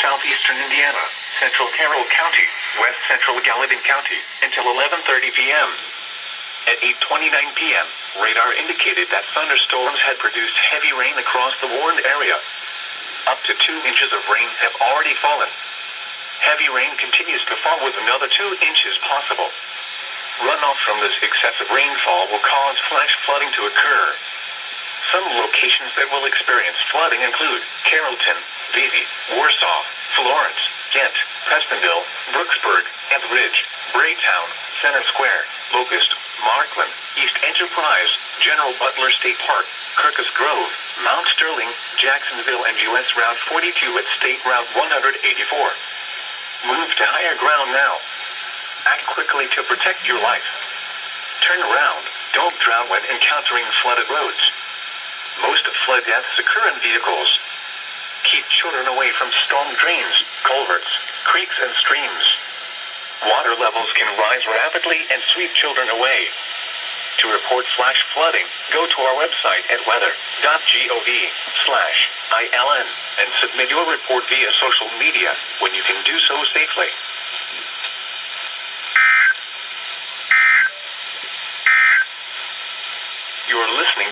southeastern Indiana, central Carroll County, west central Gallatin County, until 11:30 p.m. At 8:29 p.m., radar indicated that thunderstorms had produced heavy rain across the warned area. Up to 2 inches of rain have already fallen. Heavy rain continues to fall with another 2 inches possible. Runoff from this excessive rainfall will cause flash flooding to occur. Some locations that will experience flooding include Carrollton, Beatty, Warsaw, Florence, Ghent, Prestonville, Brooksburg, and Ridge, Braytown, Center Square, Locust, Markland, East Enterprise, General Butler State Park, Kirkus Grove, Mount Sterling, Jacksonville, and U.S. Route 42 at State Route 184. Move to higher ground now. Act quickly to protect your life. Turn around. Don't drown when encountering flooded roads. Most flood deaths occur in vehicles. Keep children away from storm drains, culverts, creeks, and streams. Water levels can rise rapidly and sweep children away. To report flash flooding, go to our website at weather.gov/ILN and submit your report via social media when you can do so safely. You are listening